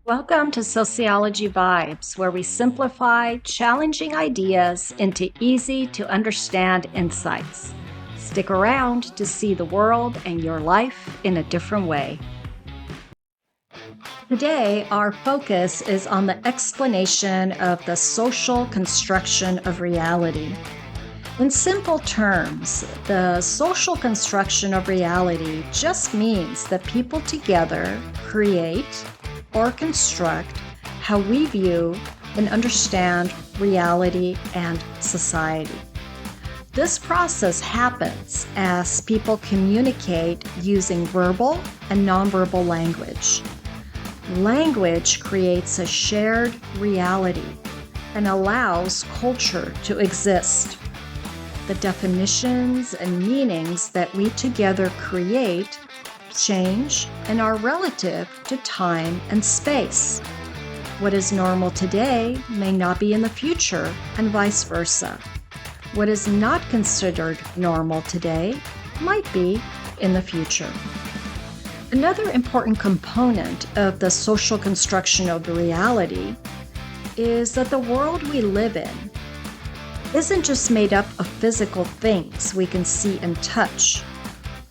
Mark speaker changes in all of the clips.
Speaker 1: Welcome to Sociology Vibes, where we simplify challenging ideas into easy to understand insights. Stick around to see the world and your life in a different way. Today, our focus is on the explanation of the social construction of reality. In simple terms, the social construction of reality just means that people together create or construct how we view and understand reality and society. This process happens as people communicate using verbal and nonverbal language. Language creates a shared reality and allows culture to exist. The definitions and meanings that we together create change and are relative to time and space. What is normal today may not be in the future, and vice versa. What is not considered normal today might be in the future. Another important component of the social construction of the reality is that the world we live in isn't just made up of physical things we can see and touch,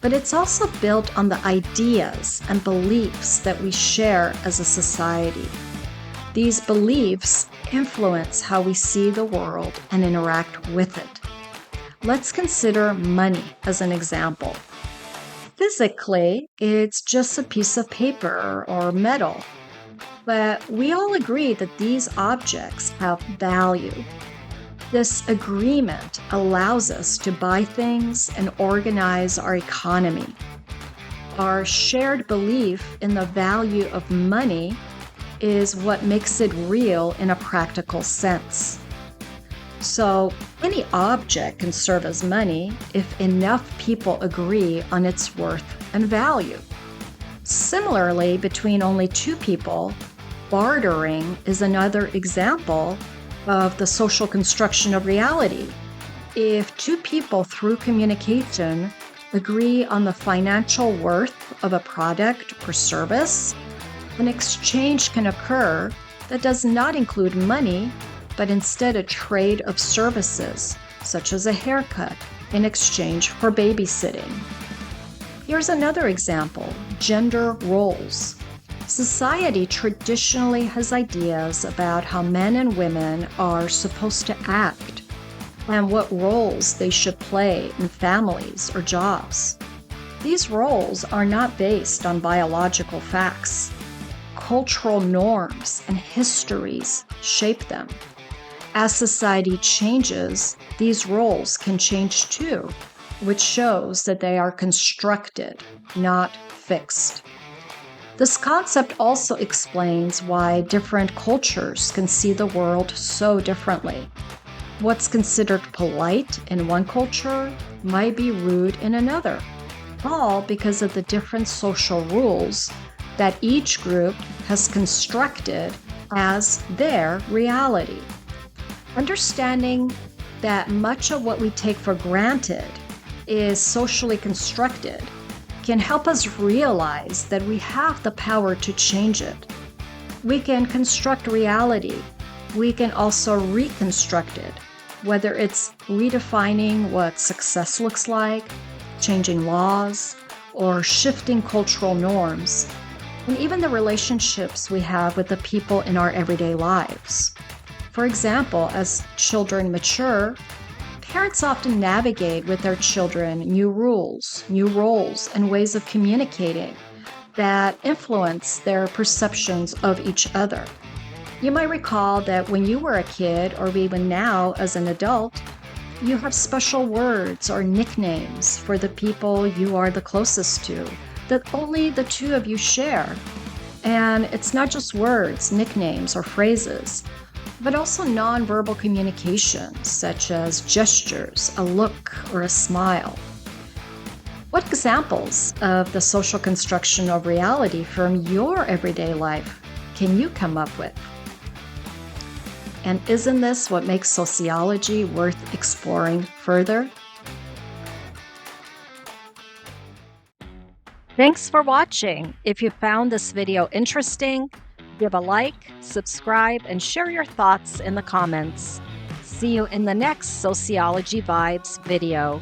Speaker 1: but it's also built on the ideas and beliefs that we share as a society. These beliefs influence how we see the world and interact with it. Let's consider money as an example. Physically, it's just a piece of paper or metal, but we all agree that these objects have value. This agreement allows us to buy things and organize our economy. Our shared belief in the value of money is what makes it real in a practical sense. So, any object can serve as money if enough people agree on its worth and value. Similarly, between only two people, bartering is another example of the social construction of reality. If two people through communication agree on the financial worth of a product or service, an exchange can occur that does not include money, but instead a trade of services, such as a haircut in exchange for babysitting. Here's another example: gender roles. Society traditionally has ideas about how men and women are supposed to act and what roles they should play in families or jobs. These roles are not based on biological facts. Cultural norms and histories shape them. As society changes, these roles can change too, which shows that they are constructed, not fixed. This concept also explains why different cultures can see the world so differently. What's considered polite in one culture might be rude in another, all because of the different social rules that each group has constructed as their reality. Understanding that much of what we take for granted is socially constructed can help us realize that we have the power to change it. We can construct reality. We can also reconstruct it, whether it's redefining what success looks like, changing laws, or shifting cultural norms, and even the relationships we have with the people in our everyday lives. For example, as children mature, parents often navigate with their children new rules, new roles, and ways of communicating that influence their perceptions of each other. You might recall that when you were a kid, or even now as an adult, you have special words or nicknames for the people you are the closest to that only the two of you share. And it's not just words, nicknames, or phrases, but also nonverbal communications such as gestures, a look, or a smile. What examples of the social construction of reality from your everyday life can you come up with? And isn't this what makes sociology worth exploring further? Thanks for watching. If you found this video interesting, Give a like, subscribe, and share your thoughts in the comments. See you in the next Sociology Vibes video.